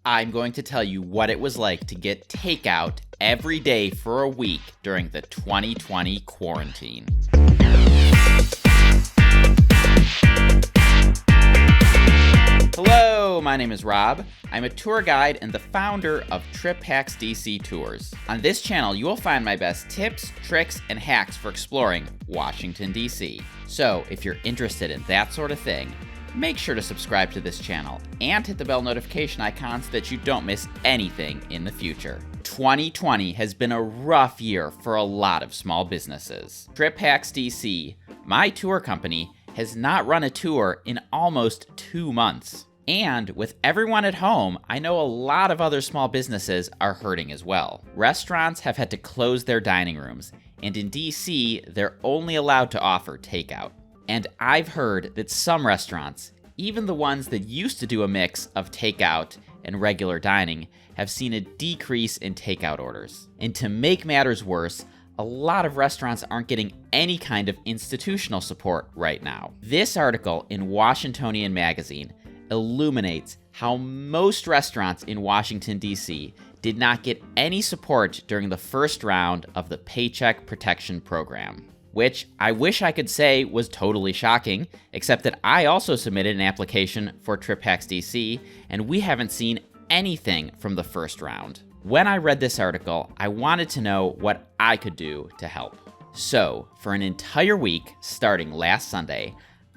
I'm going to tell you what it was like to get takeout every day for a week during the 2020 quarantine. Hello, my name is Rob. I'm a tour guide and the founder of Trip Hacks DC Tours. On this channel, you will find my best tips, tricks, and hacks for exploring Washington, D.C. So, if you're interested in that sort of thing, make sure to subscribe to this channel and hit the bell notification icon so that you don't miss anything in the future. 2020 has been a rough year for a lot of small businesses. Trip Hacks DC, my tour company, has not run a tour in almost 2 months. And with everyone at home, I know a lot of other small businesses are hurting as well. Restaurants have had to close their dining rooms, and in DC, they're only allowed to offer takeout. And I've heard that some restaurants, even the ones that used to do a mix of takeout and regular dining, have seen a decrease in takeout orders. And to make matters worse, a lot of restaurants aren't getting any kind of institutional support right now. This article in Washingtonian Magazine illuminates how most restaurants in Washington, D.C. did not get any support during the first round of the Paycheck Protection Program, which I wish I could say was totally shocking, except that I also submitted an application for Trip Hacks DC, and we haven't seen anything from the first round. When I read this article, I wanted to know what I could do to help. So, for an entire week, starting last Sunday,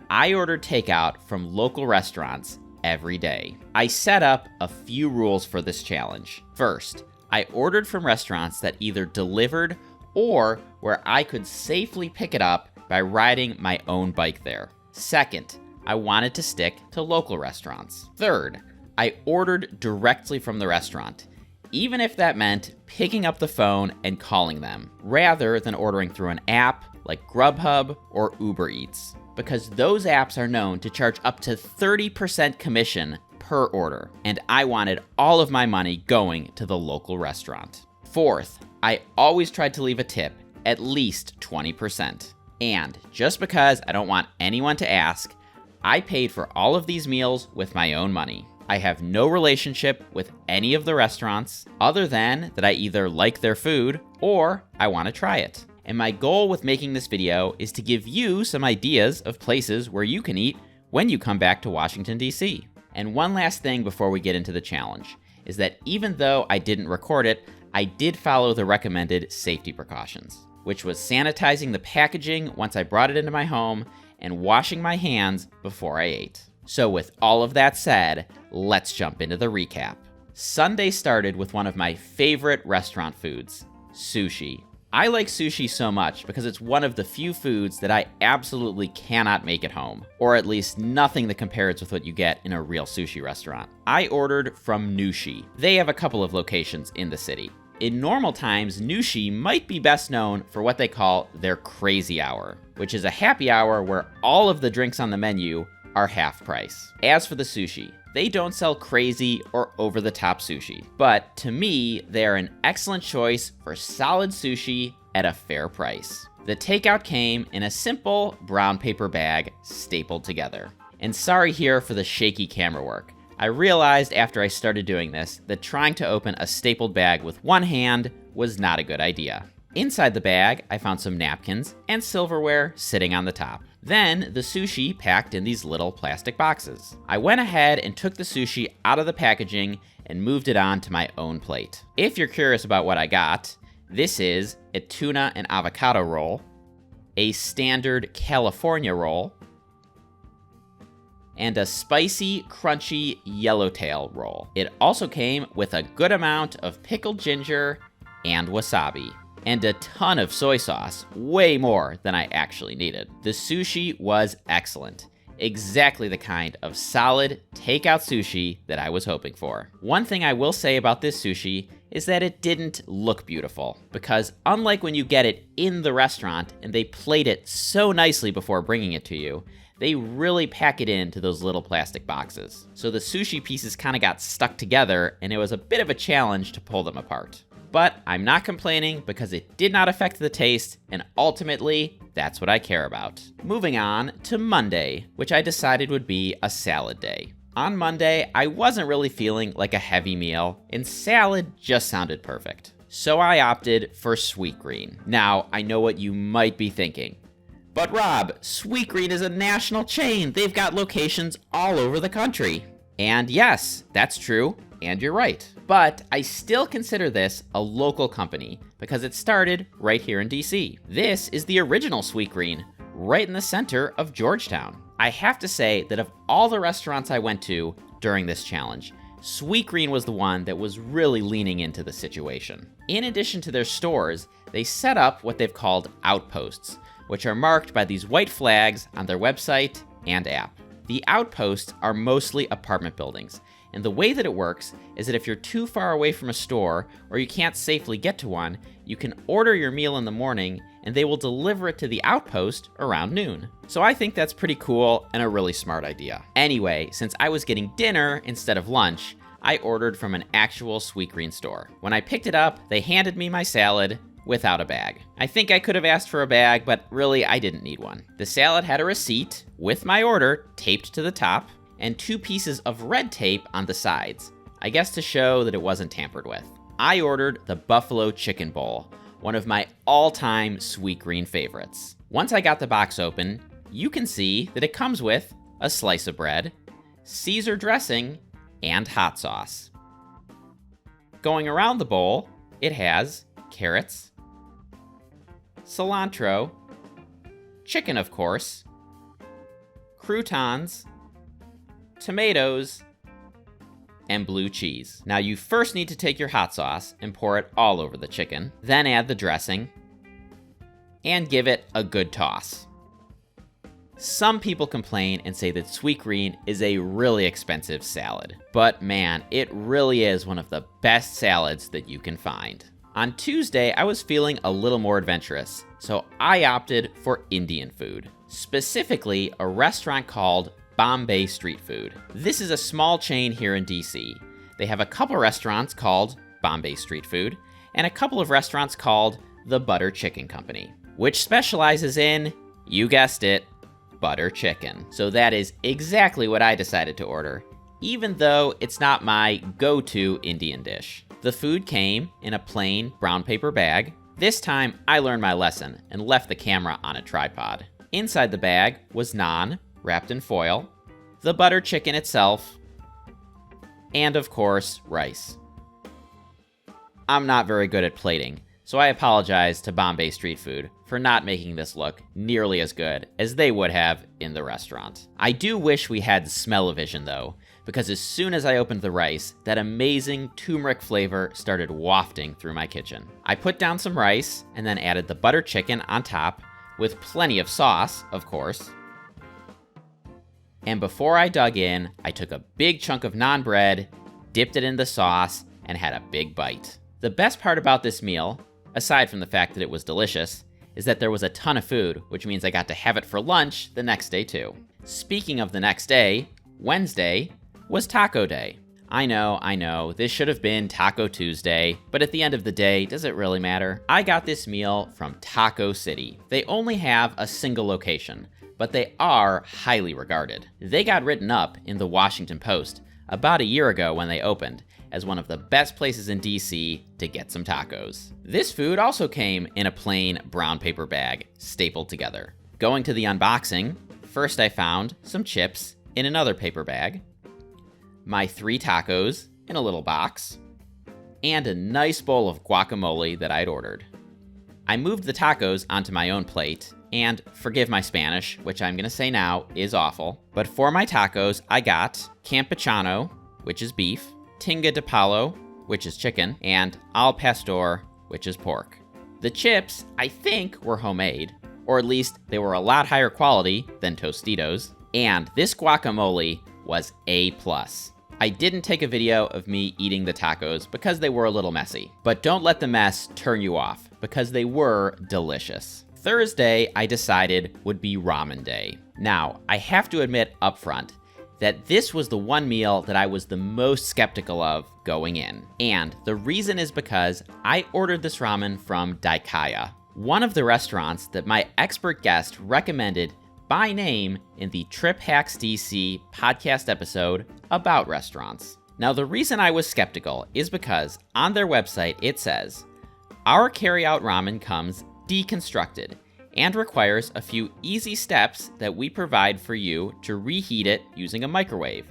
I ordered takeout from local restaurants every day. I set up a few rules for this challenge. First, I ordered from restaurants that either delivered or where I could safely pick it up by riding my own bike there. Second, I wanted to stick to local restaurants. Third, I ordered directly from the restaurant, even if that meant picking up the phone and calling them, rather than ordering through an app like Grubhub or Uber Eats, because those apps are known to charge up to 30% commission per order, and I wanted all of my money going to the local restaurant. Fourth, I always tried to leave a tip, at least 20%. And just because I don't want anyone to ask, I paid for all of these meals with my own money. I have no relationship with any of the restaurants other than that I either like their food or I want to try it. And my goal with making this video is to give you some ideas of places where you can eat when you come back to Washington, D.C. And one last thing before we get into the challenge is that even though I didn't record it, I did follow the recommended safety precautions, which was sanitizing the packaging once I brought it into my home and washing my hands before I ate. So with all of that said, let's jump into the recap. Sunday started with one of my favorite restaurant foods, sushi. I like sushi so much because it's one of the few foods that I absolutely cannot make at home, or at least nothing that compares with what you get in a real sushi restaurant. I ordered from Nushi. They have a couple of locations in the city. In normal times, Nushi might be best known for what they call their crazy hour, which is a happy hour where all of the drinks on the menu are half price. As for the sushi, they don't sell crazy or over-the-top sushi, but to me, they are an excellent choice for solid sushi at a fair price. The takeout came in a simple brown paper bag stapled together. And sorry here for the shaky camera work. I realized after I started doing this that trying to open a stapled bag with one hand was not a good idea. Inside the bag, I found some napkins and silverware sitting on the top. Then, the sushi packed in these little plastic boxes. I went ahead and took the sushi out of the packaging and moved it on to my own plate. If you're curious about what I got, this is a tuna and avocado roll, a standard California roll, and a spicy, crunchy yellowtail roll. It also came with a good amount of pickled ginger and wasabi, and a ton of soy sauce, way more than I actually needed. The sushi was excellent. Exactly the kind of solid takeout sushi that I was hoping for. One thing I will say about this sushi is that it didn't look beautiful, because unlike when you get it in the restaurant and they plate it so nicely before bringing it to you, they really pack it into those little plastic boxes. So the sushi pieces kind of got stuck together and it was a bit of a challenge to pull them apart. But I'm not complaining because it did not affect the taste, and ultimately, that's what I care about. Moving on to Monday, which I decided would be a salad day. On Monday, I wasn't really feeling like a heavy meal, and salad just sounded perfect. So I opted for Sweetgreen. Now, I know what you might be thinking. But Rob, Sweetgreen is a national chain. They've got locations all over the country. And yes, that's true, and you're right. But I still consider this a local company because it started right here in DC. This is the original Sweetgreen, right in the center of Georgetown. I have to say that of all the restaurants I went to during this challenge, Sweetgreen was the one that was really leaning into the situation. In addition to their stores, they set up what they've called outposts, which are marked by these white flags on their website and app. The outposts are mostly apartment buildings, and the way that it works is that if you're too far away from a store or you can't safely get to one, you can order your meal in the morning and they will deliver it to the outpost around noon. So I think that's pretty cool and a really smart idea. Anyway, since I was getting dinner instead of lunch, I ordered from an actual Sweetgreen store. When I picked it up, they handed me my salad without a bag. I think I could have asked for a bag, but really I didn't need one. The salad had a receipt with my order taped to the top and 2 pieces of red tape on the sides, I guess to show that it wasn't tampered with. I ordered the Buffalo Chicken Bowl, one of my all-time Sweetgreen favorites. Once I got the box open, you can see that it comes with a slice of bread, Caesar dressing, and hot sauce. Going around the bowl, it has carrots, cilantro, chicken of course, croutons, tomatoes, and blue cheese. Now you first need to take your hot sauce and pour it all over the chicken, then add the dressing, and give it a good toss. Some people complain and say that Sweetgreen is a really expensive salad, but man, it really is one of the best salads that you can find. On Tuesday, I was feeling a little more adventurous, so I opted for Indian food, specifically a restaurant called Bombay Street Food. This is a small chain here in DC. They have a couple restaurants called Bombay Street Food and a couple of restaurants called the Butter Chicken Company, which specializes in, you guessed it, butter chicken. So that is exactly what I decided to order, even though it's not my go-to Indian dish. The food came in a plain brown paper bag. This time, I learned my lesson and left the camera on a tripod. Inside the bag was naan, wrapped in foil, the butter chicken itself, and of course, rice. I'm not very good at plating, so I apologize to Bombay Street Food for not making this look nearly as good as they would have in the restaurant. I do wish we had smell-o-vision though, because as soon as I opened the rice, that amazing turmeric flavor started wafting through my kitchen. I put down some rice and then added the butter chicken on top with plenty of sauce, of course. And before I dug in, I took a big chunk of naan bread, dipped it in the sauce, and had a big bite. The best part about this meal, aside from the fact that it was delicious, is that there was a ton of food, which means I got to have it for lunch the next day too. Speaking of the next day, Wednesday was Taco Day. I know, this should have been Taco Tuesday, but at the end of the day, does it really matter? I got this meal from Taco City. They only have a single location, but they are highly regarded. They got written up in the Washington Post about a year ago when they opened as one of the best places in DC to get some tacos. This food also came in a plain brown paper bag, stapled together. Going to the unboxing, first I found some chips in another paper bag, my 3 tacos in a little box, and a nice bowl of guacamole that I'd ordered. I moved the tacos onto my own plate, and forgive my Spanish, which I'm gonna say now is awful, but for my tacos, I got campechano, which is beef, tinga de palo, which is chicken, and al pastor, which is pork. The chips, I think, were homemade, or at least they were a lot higher quality than Tostitos, and this guacamole was A+. I didn't take a video of me eating the tacos because they were a little messy, but don't let the mess turn you off because they were delicious. Thursday, I decided would be ramen day. Now, I have to admit upfront that this was the one meal that I was the most skeptical of going in. And the reason is because I ordered this ramen from Daikaya, one of the restaurants that my expert guest recommended by name in the Trip Hacks DC podcast episode about restaurants. Now, the reason I was skeptical is because on their website it says, "Our carry-out ramen comes deconstructed and requires a few easy steps that we provide for you to reheat it using a microwave.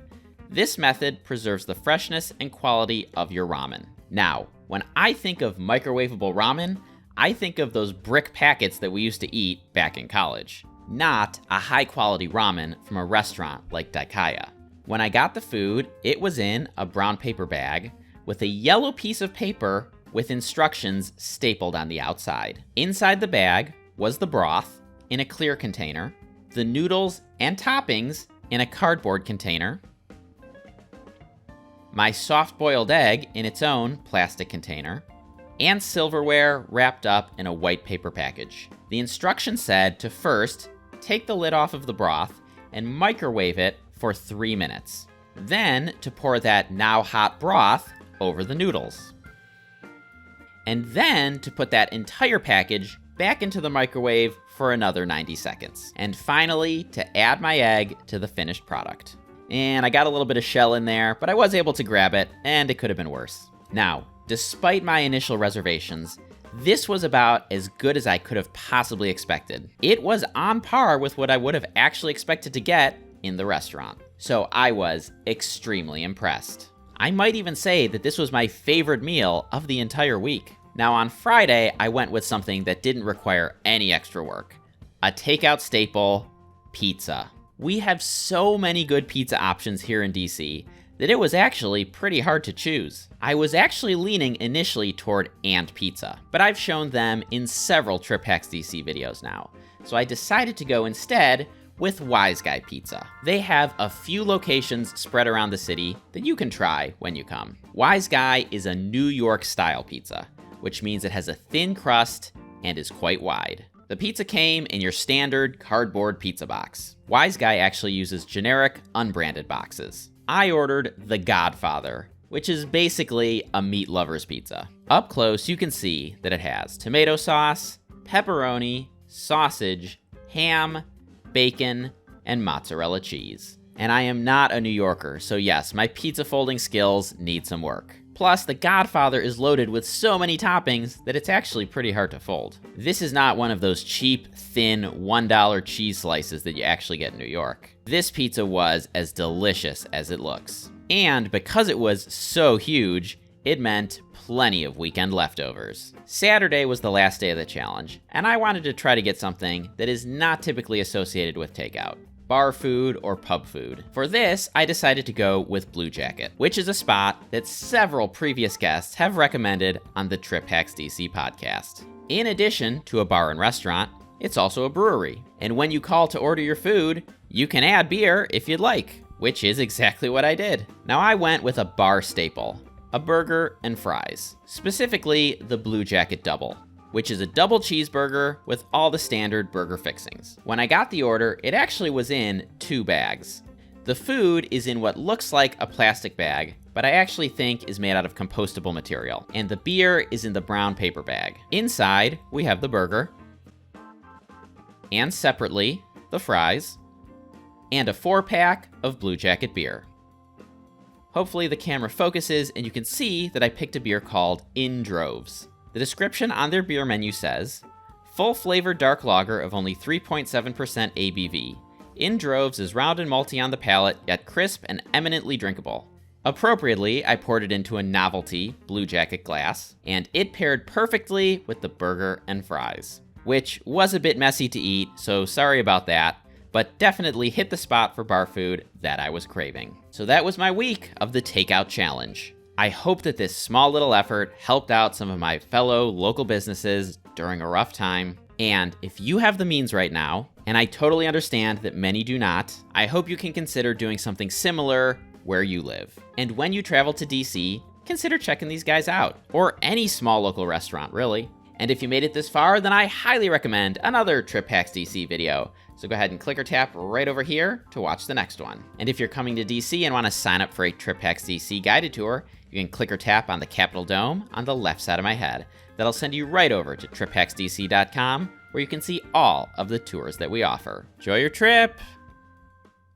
This method preserves the freshness and quality of your ramen." Now, when I think of microwavable ramen, I think of those brick packets that we used to eat back in college, not a high-quality ramen from a restaurant like Takeout. When I got the food, it was in a brown paper bag with a yellow piece of paper with instructions stapled on the outside. Inside the bag was the broth in a clear container, the noodles and toppings in a cardboard container, my soft-boiled egg in its own plastic container, and silverware wrapped up in a white paper package. The instructions said to first take the lid off of the broth and microwave it for 3 minutes. Then to pour that now hot broth over the noodles. And then to put that entire package back into the microwave for another 90 seconds. And finally, to add my egg to the finished product. And I got a little bit of shell in there, but I was able to grab it, and it could have been worse. Now, despite my initial reservations, this was about as good as I could have possibly expected. It was on par with what I would have actually expected to get in the restaurant. So I was extremely impressed. I might even say that this was my favorite meal of the entire week. Now on Friday, I went with something that didn't require any extra work. A takeout staple, pizza. We have so many good pizza options here in DC that it was actually pretty hard to choose. I was actually leaning initially toward And Pizza, but I've shown them in several Trip Hacks DC videos now. So I decided to go instead with Wiseguy Pizza. They have a few locations spread around the city that you can try when you come. Wiseguy is a New York style pizza, which means it has a thin crust and is quite wide. The pizza came in your standard cardboard pizza box. Wiseguy actually uses generic, unbranded boxes. I ordered the Godfather, which is basically a meat lover's pizza. Up close, you can see that it has tomato sauce, pepperoni, sausage, ham, bacon, and mozzarella cheese. And I am not a New Yorker, so yes, my pizza folding skills need some work. Plus, the Godfather is loaded with so many toppings that it's actually pretty hard to fold. This is not one of those cheap, thin, $1 cheese slices that you actually get in New York. This pizza was as delicious as it looks. And because it was so huge, it meant plenty of weekend leftovers. Saturday was the last day of the challenge, and I wanted to try to get something that is not typically associated with takeout. Bar food or pub food. For this, I decided to go with Blue Jacket, which is a spot that several previous guests have recommended on the Trip Hacks DC podcast. In addition to a bar and restaurant, it's also a brewery. And when you call to order your food, you can add beer if you'd like, which is exactly what I did. Now I went with a bar staple, a burger and fries, specifically the Blue Jacket Double, which is a double cheeseburger with all the standard burger fixings. When I got the order, it actually was in 2 bags. The food is in what looks like a plastic bag, but I actually think is made out of compostable material, and the beer is in the brown paper bag. Inside, we have the burger, and separately, the fries, and a 4-pack of Blue Jacket beer. Hopefully the camera focuses and you can see that I picked a beer called In Droves. The description on their beer menu says, full-flavored dark lager of only 3.7% ABV. In Droves is round and malty on the palate, yet crisp and eminently drinkable. Appropriately, I poured it into a novelty Blue Jacket glass, and it paired perfectly with the burger and fries, which was a bit messy to eat, so sorry about that, but definitely hit the spot for bar food that I was craving. So that was my week of the Takeout Challenge. I hope that this small little effort helped out some of my fellow local businesses during a rough time. And if you have the means right now, and I totally understand that many do not, I hope you can consider doing something similar where you live. And when you travel to DC, consider checking these guys out, or any small local restaurant, really. And if you made it this far, then I highly recommend another Trip Hacks DC video. So go ahead and click or tap right over here to watch the next one. And if you're coming to DC and want to sign up for a Trip Hacks DC guided tour, you can click or tap on the Capitol Dome on the left side of my head. That'll send you right over to triphacksdc.com, where you can see all of the tours that we offer. Enjoy your trip!